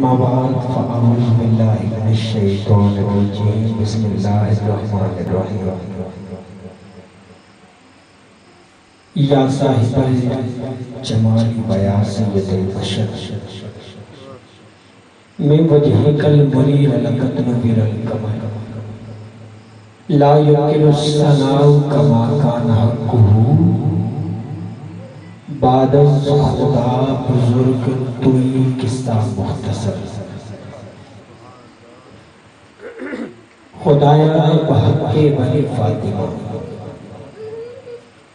اما بعد فاعوذ باللہ من الشیطان الرجیم بسم اللہ الرحمن الرحیم یا صاحب الجمال ویا سید البشر من وجہک المنیر لقد نبر القمر لا یمکن الثناء کما کان حقہ بعد از خدا بزرگ توی قصہ مختصر خدایا بحق بنی فاطمہ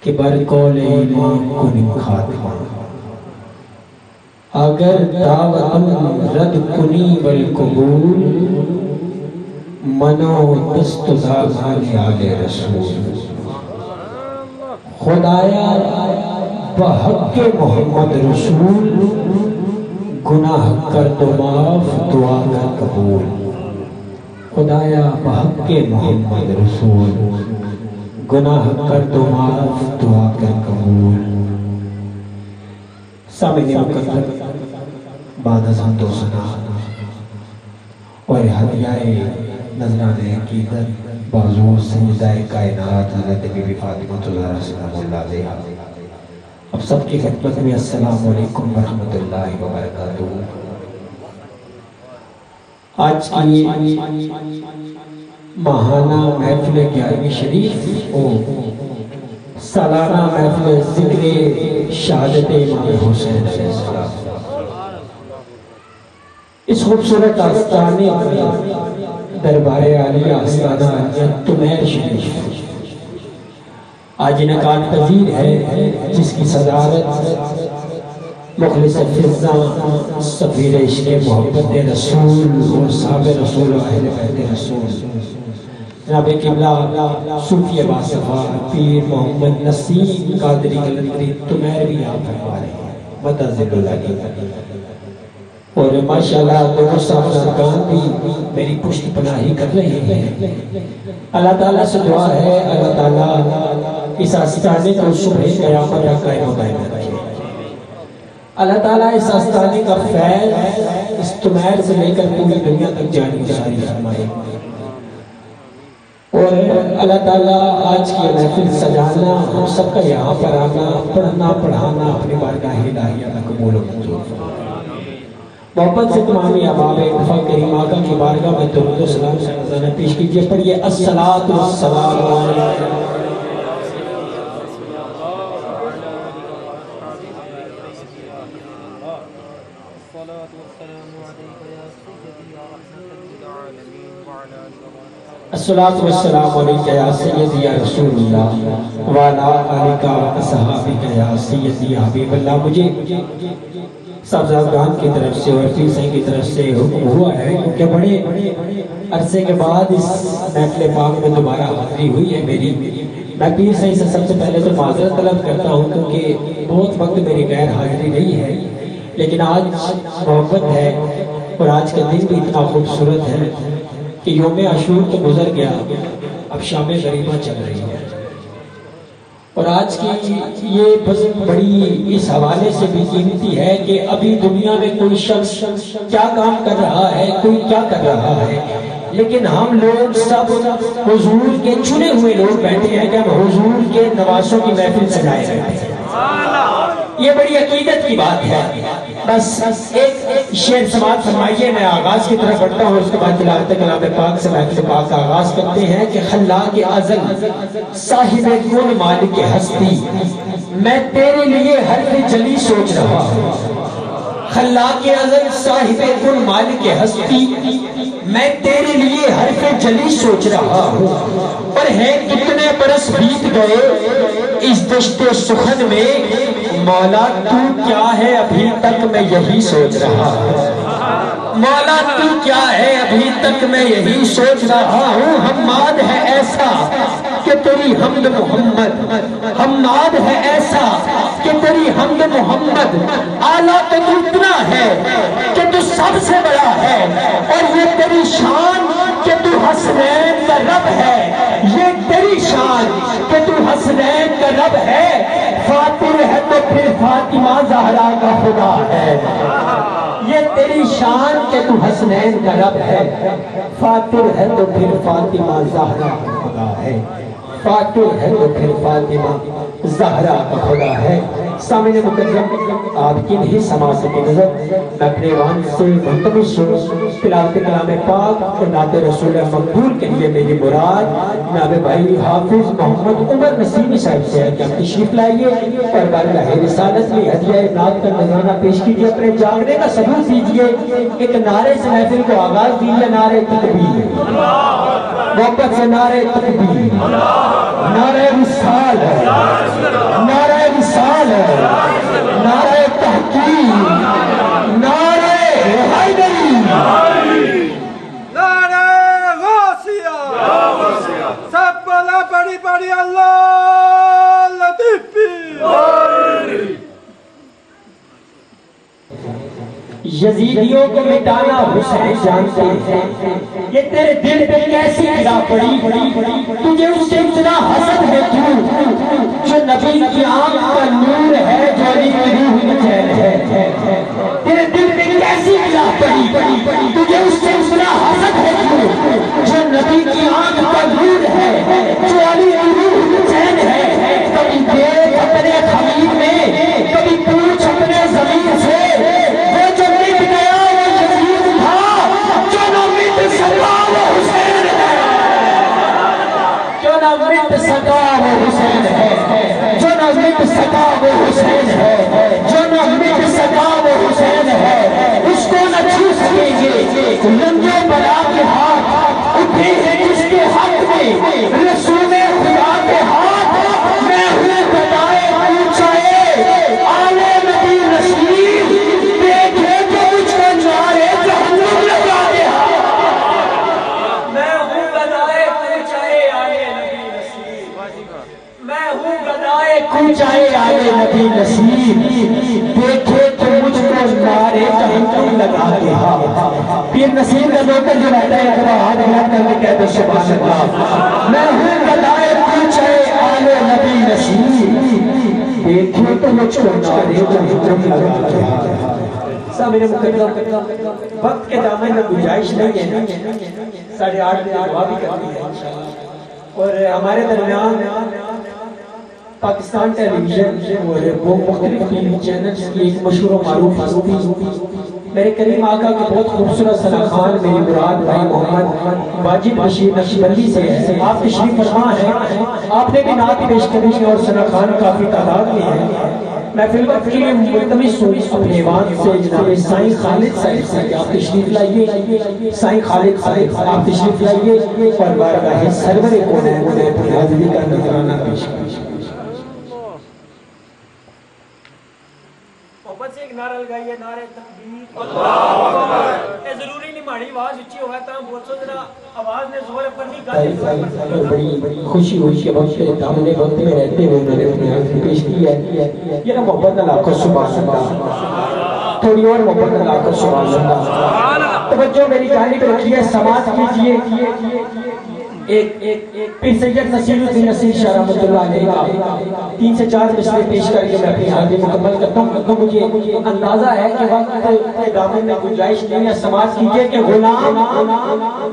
کہ برقول ایمان کنی خاتمہ اگر دعوت رد کنی بالقبول منو دست داغان آل رسول خدایا بحق محمد رسول گناہ کر دو معاف دعا کر قبول خدایا بحق محمد رسول گناہ کر دو معاف دعا کر قبول سامنے مقدر بعد از ہم دو سنا اور ہدیہ نظرانِ عقیدت بازور سجدہ کائنات حضرت بی بی فاطمہ الزہرا سلام اللہ علیہا اب سب کی خدمت میں السلام علیکم ورحمت اللہ وبرکاتہ۔ آج کی ماہانہ محفل 11ویں شریف سالانہ محفل ذکر شہادت امام حسین علیہ السلام اس خوبصورت آستانے دربار عالیہ آستانہ تمہر شریف آج انعقاد پذیر ہے جس کی صدارت مخلص فضاں سفیر عشق محبت رسول اور صحاب رسول و اہل بیت رسول جناب قبلہ صوفی باصفہ پیر محمد نسیم قادری قلندری تمہر بھی آپ فرما رہے ہیں متعزل اللہ کی اور ماشاءاللہ دونوں صاحب ارکان بھی میری پشت پناہی کر رہے ہیں۔ اللہ تعالیٰ سے دعا ہے اللہ تعالیٰ اس آستانے کو صبح قیامت کا قائم و دائم رکھے، اللہ تعالیٰ اس آستانے کا فیض اس تمہر سے لے کر پوری دنیا تک جاری جاری فرمائے، اور اللہ تعالیٰ آج کی محفل سجانا ہم سب کا یہاں پر آنا پڑھنا پڑھانا اپنی بارگاہ الہیہ میں قبول و منظور فرمائے۔ محبت سے تمامی احباب اتفاق کریم آقا کی بارگاہ میں درود و سلام سے نذرانہ پیش کیجئے، پڑھیے الصلاۃ والسلام علیہ الصلاۃ والسلام علیکہ یا سیدی یا رسول اللہ وعلا آلکہ و اصحابکہ یا سیدی یا حبیب اللہ۔ مجھے صاحبزادگان کی طرف سے اور پیر صاحب کی طرف سے حکم ہوا ہے کہ بڑے عرصے کے بعد اس محفل پاک میں دوبارہ حاضری ہوئی ہے میری، میں پیر صاحب سے سب سے پہلے تو معذرت طلب کرتا ہوں کیونکہ بہت وقت میری غیر حاضری نہیں ہے، لیکن آج محبت ہے اور آج کا دن بھی اتنا خوبصورت ہے کہ یوم عاشور تو گزر گیا، اب شام غریبہ چل رہی ہے، اور آج کی یہ بڑی اس حوالے سے بھی قیمتی ہے کہ ابھی دنیا میں کوئی شخص کیا کام کر رہا ہے، کوئی کیا کر رہا ہے، لیکن ہم لوگ سب حضور کے چنے ہوئے لوگ بیٹھے ہیں کہ ہم حضور کے نوازوں کی محفل سجائے رہتے ہیں۔ یہ بڑی عقیدت کی بات ہے۔ بس ایک شعر سماعت فرمائیے، میں آغاز کی طرف بڑھتا ہوں، اس کے بعد تلاوت کلام پاک سے محفل پاک کا آغاز کرتے ہیں کہ خلاق ازل صاحب کن مالک ہستی میں تیرے لیے حرف جلی سوچ رہا ہوں، خلاق ازل صاحب کن مالک ہستی میں تیرے لیے حرف جلی سوچ رہا ہوں، اور ہے کتنے برس بیت گئے اس دشت سخن میں، مولا تو کیا ہے ابھی تک میں یہی سوچ رہا ہوں، مولا تو کیا ہے ابھی تک میں یہی سوچ رہا ہوں، حماد ہے ایسا کہ تیری حمد محمد، حماد ہے ایسا کہ تیری حمد محمد، اعلیٰ تو اتنا ہے کہ تو سب سے بڑا ہے، اور یہ تیری شان کہ تو حسنین کا رب ہے، یہ تیری شان کہ تو حسنین کا رب ہے، فاطر ہے تو پھر فاطمہ زہرا کا خدا ہے، یہ تیری شان کہ تو حسنین کا رب ہے، فاتر ہے تو پھر فاطمہ زہرا کا خدا ہے، فاتر ہے تو پھر فاطمہ زہرا کا خدا ہے۔ سامنے مکرم آپ کی نہیں سما سکے نظر، میں اپنے وان سے منتمس ہوں تلاوت کلام پاک اور نعت رسول مقبول کے لیے میری مراد جناب بھائی حافظ محمد عمر نسیمی صاحب سے ہے کہ آپ تشریف لائیے اور بارگاہ رسالت میں ہدیہ نعت کا نذرانہ پیش کیجیے، اپنے جاگنے کا ثبوت دیجیے، ایک نعرے سے محفل کو آغاز دیجیے، نعرے تکبیر، محبت سے نعرے تکبیر، نعرے وصال ہے، نعرے وصال ہے، نعرہ تحقیق، نعرہ حیدری، نعرہ غوثیہ، سب بلا بڑی بڑی اللہ لطیفی۔ یزیدیوں کو مٹانا حسین جانتے ہیں، یہ تیرے دل پہ کیسی گرا پڑی، تجھے اس سے اتنا حسد ہے کیوں، جو نبی کی آنکھ کا نور ہے، جو علی کی روح میں چین ہے، تیرے دل پہ کیسی گرا پڑی، تجھے اس سے اتنا حسد ہے کیوں، جو نبی کی آنکھ کا نور ہے، جو علی کی روح میں چین ہے، کبھی دیکھ اپنے خلیل میں، کبھی پوچھ اپنے زمین سے، سکا وہ حسین ہے، جو نہ مٹ سکا وہ حسین ہے، جو نہ مٹ سکا وہ حسین ہے، اس کو نہ چھو سکیں گے لنگے بلا کے ہاتھ، اٹھے ہیں جس کے حق میں رسول خدا کے ہاتھ، میں ہوں بدائے اونچائے آل نبی رسول، دیکھے تو مجھ کو نعرے جہنم لگا دے، میں ہوں بدائے اونچائے آل نبی رسول، میں ہوں بدائے کوچائے آلے نبی نصیب، دیکھے تو مجھ کو نعرے جہنم لگا دیا۔ پیر نصیب کا نوکر جو رہتا ہے اگر ہاتھ ہاتھ کرنے کہتے سبحان اللہ، میں ہوں بدائے کوچائے آلے نبی نصیب، دیکھے تو مجھ کو نعرے جہنم لگا دیا۔ سامنے مقدم وقت کے دامن میں گنجائش نہیں ہے، 8:30 بجے دعا بھی کرنی ہے اور ہمارے درمیان پاکستان ٹیلی ویژن اور وہ مختلف ٹی وی چینلز کی ایک مشہور و معروف صوفی میرے کریم آقا کے بہت خوبصورت سلاخان میری مراد بھائی محمد واجد بشیر نقشبندی سے ہے، آپ تشریف فرما ہیں، آپ نے بھی نعت پیش کرنی ہے اور سلاخان کافی تعداد میں ہے۔ میں فی الوقت کے لیے ملتمس ہوں اپنے ایوان سے جناب سائیں خالد صاحب سے کہ آپ تشریف لائیے، سائیں خالد صاحب آپ تشریف لائیے اور بارگاہ سرور کونین میں اپنی حاضری کا نذرانہ پیش کیجیے۔ محبت سے ایک نعرہ لگائیے، نعرہ تکبیر، اللہ اکبر۔ اے ضروری نہیں ماڑی آواز اچھی ہوگا تا بہت سو ذرا آواز نے زور پر نہیں گالی، بڑی خوشی ہوئی کہ بہت کے دامنے وقت میں رہتے ہوئے انہوں نے اپنی حاضری پیش کی ہے۔ یہ نا محبت اللہ کو سبحان اللہ، تھوڑی اور محبت اللہ کو سبحان اللہ، توجہ میری جانب رکھیے، سماعت کیجئے۔ ایک پیر سید نصیر الدین نصیر شاہ رحمۃ اللہ علیہ کا 3 سے 4 مصرے پیش کر کے میں اپنی حاضری مکمل کرتا ہوں۔ تو مجھے اندازہ ہے کہ وقت کے دامن میں گنجائش نہیں ہے، سماعت کیجئے کہ غلام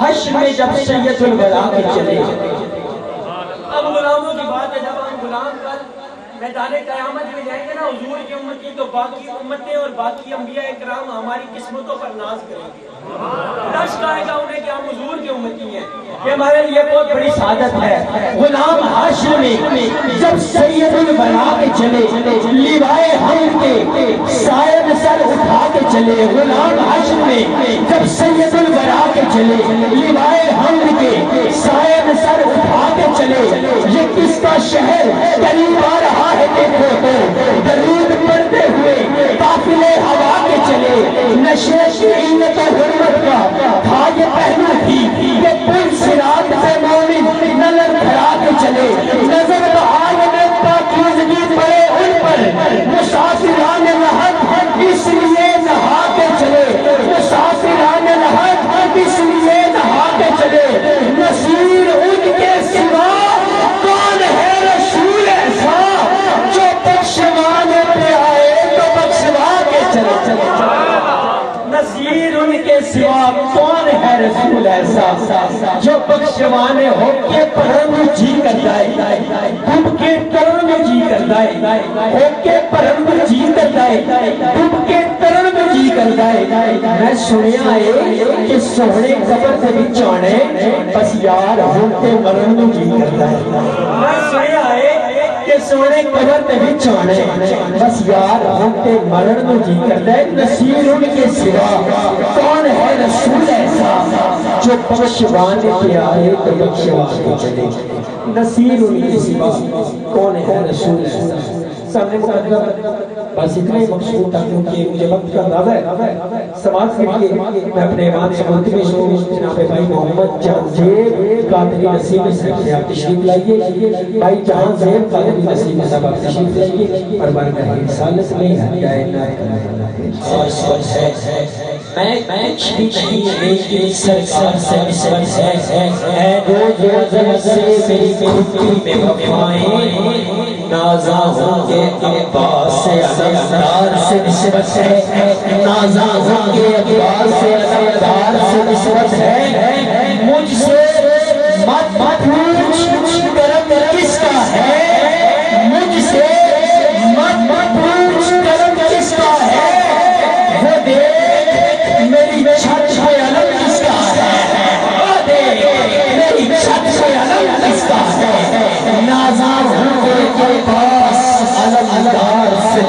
حشر میں جب سید الولا کے چلے، اب غلاموں کی بات ہے، جب ہم غلام کل میدان قیامت میں جائیں گے نا حضور کی امتی، تو باقی امتیں اور باقی انبیاء اکرام ہماری قسمتوں پر ناز کریں گے، رش کہے گا انہیں کہ ہم حضور کی امتی ہیں، یہ ہمارے لیے بہت بڑی سعادت ہے۔ غلام حشر میں جب سید الولا کے چلے، لیوائے حمد کے صاحب سر اٹھا کے چلے، غلام حشر میں جب سید الولا کے چلے، لیوائے حمد کے صاحب سر اٹھا کے چلے، یہ کس کا شہر قریب آ رہا ہے دیکھو تو، درود پڑھتے ہوئے قافلے ہوا کے چلے، نشے شعینت و حرمت کا تھا یہ پہلو بھی، یہ پل صراط سے مومن نظر بھرا کے چلے، نظر بہار میں پاکیزگی پڑے ان پر، مسافران لحد اس لیے نہا کے چلے، مسافران لحد اس لیے نہا کے چلے، نصیر ان کے سوا کون ہے رسول ایسا جو بخشوانے پہ آئے تو بخشوا کے چلے۔ سوا کون ہے رسول ایسا جو بخشوانے ہو کے پرم جی کرتا ہے ڈوب کے ترن میں جی کرتا ہے ہو کے پرم جی کرتا ہے ڈوب کے ترن میں جی کرتا ہے میں سنیا ہے کہ سونے قبر سے بچانے بس یار ہوتے مرن میں جی کرتا ہے میں سنیا ہے کہ سونے قبر تے بچانے بس یار ہوتے مرن میں جی کرتا ہے نصیر ان کے سوا کون ہے رسول ایسا جو بخشوانے کے آئے تو بخشوانے چلے نصیر ان کے سوا کون ہے رسول ایسا سامنے مقدم بس اتنے مقصود تھا کیونکہ مجھے وقت کا اندازہ ہے سماعت کے لیے میں اپنے ایمان سے منتبش ہوں جناب بھائی محمد جان زیب قادری نصیب صاحب سے آپ تشریف لائیے بھائی جان زیب قادری نصیب صاحب آپ تشریف لائیے اور بارگاہ رسالت میں ہدایت میں چھوٹ نہیں لیکن سرکار سے نسبت ہے روز روز سے میری کھٹی میں وفائیں نازا ہوں گے عباس سے علمدار سے نسبت ہے نازا ہوں گے عباس سے علمدار سے نسبت ہے مجھ سے مت پوچھ کرم کس کا ہے مجھ سے مت پوچھ کرم کس کا ہے وہ دیکھ میری چھت پہ علم کس کا ہے وہ دیکھ میری چھت پہ علم کس کا ہے نازا ہوں گے عباس علمدار سے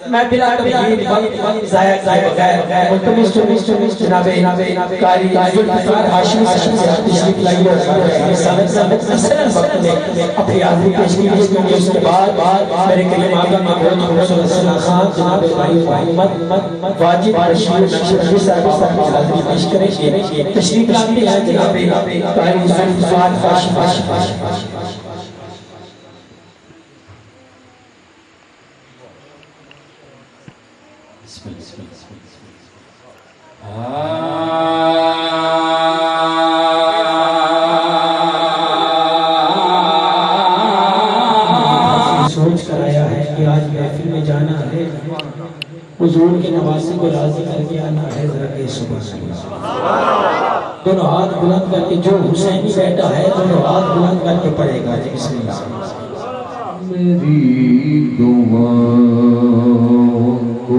میں بلا تمہید وقت ضائع بغیر ملتمس جناب قاری ذوالفقار ہاشمی صاحب تشریف لائیے اور رسالت مثلاً وقت میں اپنی آدمی پیش کیجئے کیونکہ اس کے بعد میرے کلیم آقا محمود حسن رسول خان جناب بھائی محمد واجب رشید نقشبندی صاحب حاضری پیش کریں تشریف لاتے ہیں جناب قاری ذوالفقار ہاشمی سوچ کر آیا ہے کہ آج محفل میں جانا ہے حضور کی نوازی کو راضی کر کے آنا ہے ذرا کہ صبح دونوں ہاتھ بلند کر کے جو حسینی بیٹا ہے دونوں ہاتھ بلند کر کے پڑھے گا جی بسم اللہ میری دعا کو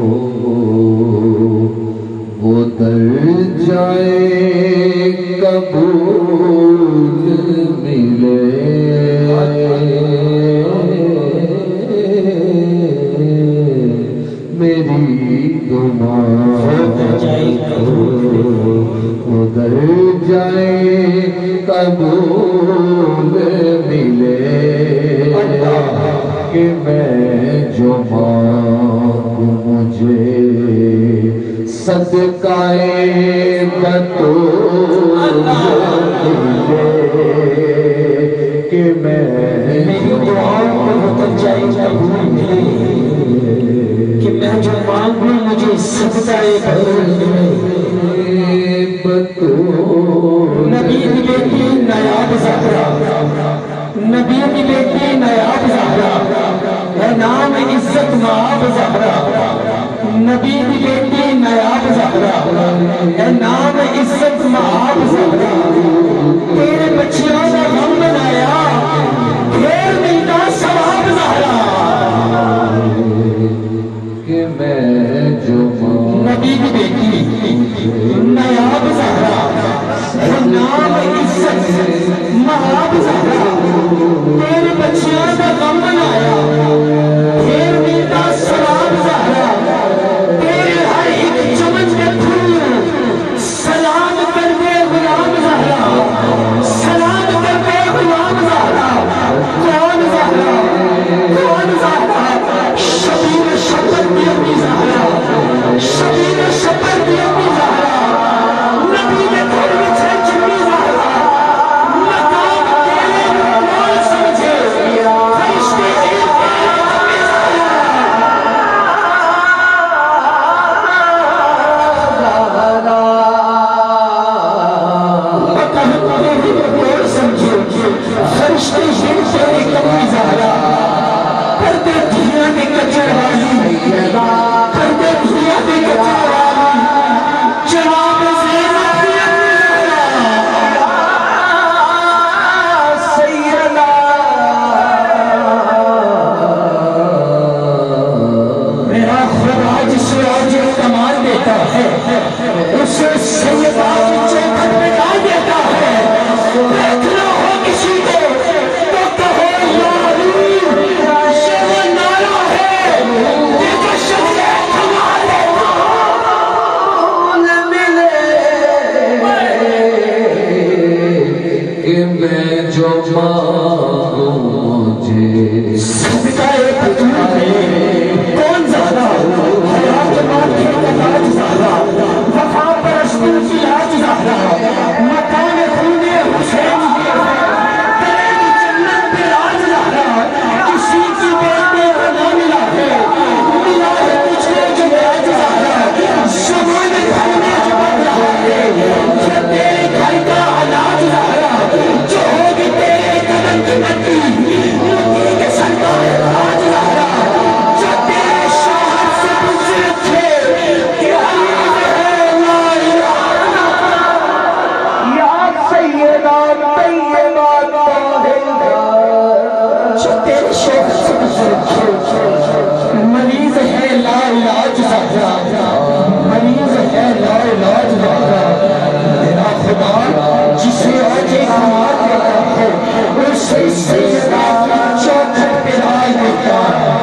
وہ در جائے قبول ملے میری دعا وہ در جائے قبول ملے کہ میں جو مانگوں مجھے صدقہ بطول ملے کہ میں میری دعاؤں کو بدل جائے قبول ملے کہ میں جو مانگوں مجھے صدقہ بطول ملے بطول نبی کی بیٹی نایاب زہرا نبی کی بیٹی نایاب زہرا ہے نام عزت مآب زہرا نبی کی بیٹی نایاب زہرا ہے نام عزت مآب زہرا تیرے بچیوں نے غم منایا پھر ملتا ثواب زہرا کہ میں جو نبی کی بیٹی نایاب زہرا ہے نام عزت مآب زہرا تیرے بچیوں نے غم منایا پھر ملتا ثواب زہرا تیرے ہر ایک چمن کے پھول سلام کر دے غلام زہرا سلام کر دے غلام زہرا کون زہرا کون زہرا شبیر شپر کی اپنی زہرا شبیر شپر کی اپنی زہرا نبی کے گھر میں چھے چنی زہرا میں جو مانگوں مجھے صدقہ کون زیادہ حیات ماں کا لاج زیادہ وفا پرستوں کی لاج زیادہ مکان خون حسین تیری جنت پہ راج زیادہ کسی کی بیٹے کو نہ ملا ہے تجھ کو جو راج زیادہ زمان گھر میں جو بدلا ہے جو تیرے گھر کا علاج زیادہ جو ہوگی تیرے قدم کی مٹی مٹی کے سر کا راج زیادہ جو تیرے شوہر سے بزرگ تھے کہ علی ہے لا الہ یا سیدہ طیبہ طاہرہ جو تیرے شوہر سے بزرگ تھے مریض ہے لا علاج زہرا مریض ہے لا علاج زہرا میرا خدا جسے آج ایک مار دیتا ہے اسے سیدہ چوکھٹ پہ ڈال دیتا ہے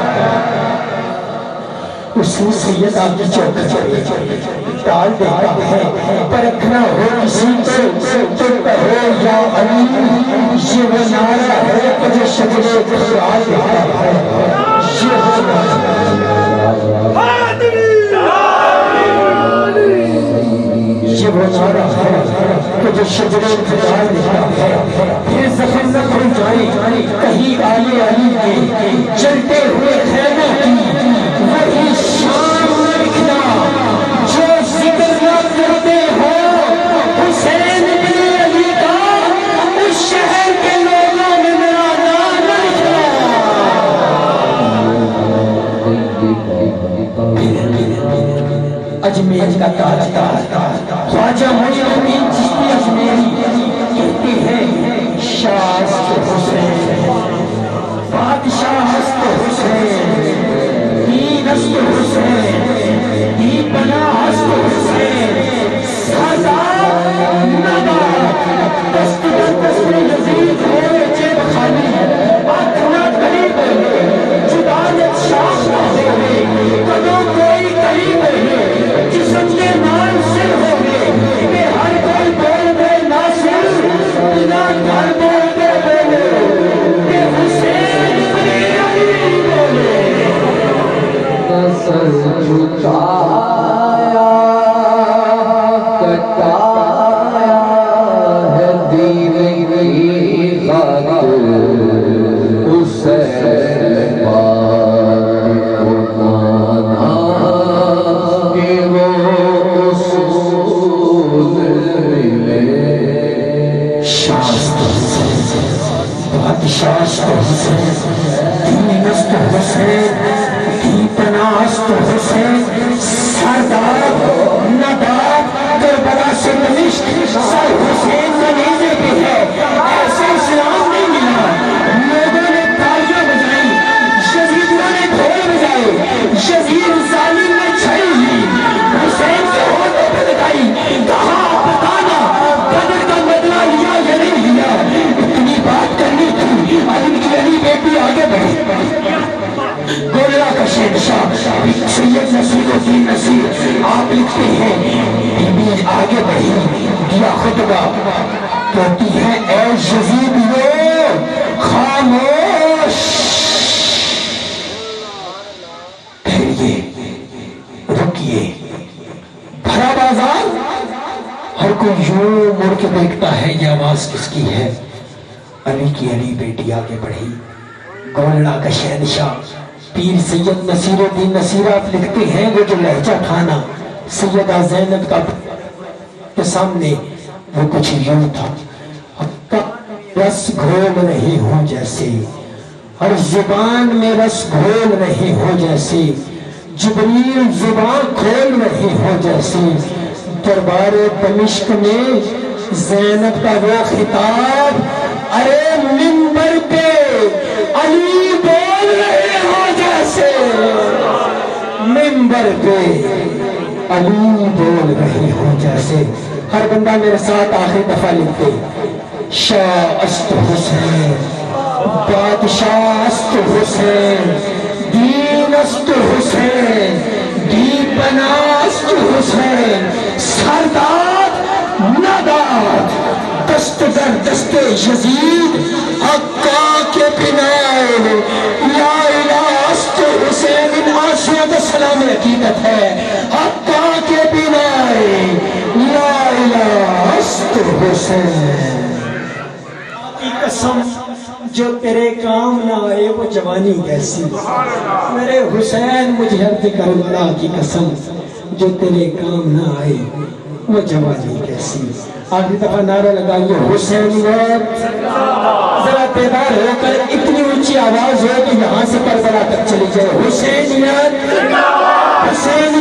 اسے سیدہ کی چوکھٹ پہ ڈال دیتا ہے پرکھنا ہو کسی کو تو کہو یا علی یہ وہ نعرہ ہے کہ جو شجرے کو ڈال دیتا ہے یہ وہ نعرہ یہ وہ نعرہ ہے کہ جو شجرے کو ڈال دیتا ہے پھر زخم نہ کھل جائے کہیں آلے علی کے چلتے ہوئے خیموں کی وہی شام لکھنا جو ذکر نہ کرتے ہو حسین بن علی کا اس شہر کے لوگوں میں میرا نام نہ لکھنا اجمیر کا تاجدار خواجہ معین الدین چشتی اجمیری کہتے ہیں شاہ است حسین بادشاہ است حسین دین است حسین دی پناہ است حسین سردار نبات دست در دست یزید ہوئے جیب خالی آنکھنا قریب ہوئے جدانت شاخ نہ ہوئے قدوں کوئی قریب ہوئے جسم کے نام سر ہوئے کہ ہر کوئی بول دے ناصر بنا گھر بول دے بولے کہ حسین بن علی بولے سر جھکایا کٹایا ہے دین کی خاطر حسین پاک کو مانا کہ وہ اصول ملے شاست حسین بادشاہ حسین دین است حسین دی پناہ است حسین سردار نداب کربلا سے دمشق سر حسین کا نیزے پہ ہے ایسے اسلام نہیں ملا لوگوں نے تالیاں بجائی یزیدیوں نے ڈھول بجائے یزید ظالم نے چھڑی لی حسین کے ہونٹوں پہ لگائی کہا بتانا بدر کا بدلہ لیا یا نہیں لیا اتنی بات کرنی تھی علی کی علی بیٹی آگے بڑھی گولڑا کا شہنشاہ سید نصیر الدین نصیر آپ لکھتے ہیں بی آگے بڑھی دیا خطبہ کہتی ہے اے یزیدیو خاموش ٹھہریے رکیے بھرا بازار ہر کوئی یوں مڑ کے دیکھتا ہے یہ آواز کس کی ہے علی کی علی بیٹی آگے بڑھی گولڑا کا شہنشاہ پیر سید نصیر الدین نصیر آپ لکھتے ہیں وہ جو لہجہ کھانا سیدہ زینب کا کے سامنے وہ کچھ یوں تھا رس گھول رہے ہوں جیسے ہر زبان میں رس گھول رہے ہوں جیسے جبریل زبان کھول رہے ہوں جیسے دربار دمشق میں زینب کا وہ خطاب ارے منبر پہ علی بول رہے ہو جیسے منبر پہ علی بول رہے ہو جیسے ہر بندہ میرے ساتھ آخری دفعہ لکھتے شاہ است حسین بادشاہ است حسین دین است حسین دی پناہ است حسین سردار نداد دست در دست یزید حقا کے بنائے لا الہ است حسین ان آسیت سلام حقیقت ہے حقا کے بنائے لا الہ است حسین کی قسم جو تیرے کام نہ آئے وہ جوانی کیسی میرے حسین مجھے عرض کر اللہ کی قسم جو تیرے کام نہ آئے وہ جوانی کیسی آخری دفعہ نعرہ لگائیے حسینیت ذرا بیدار ہو کر اتنی اونچی آواز ہو کہ یہاں سے کربلا تک چلی جائے حسینیت حسین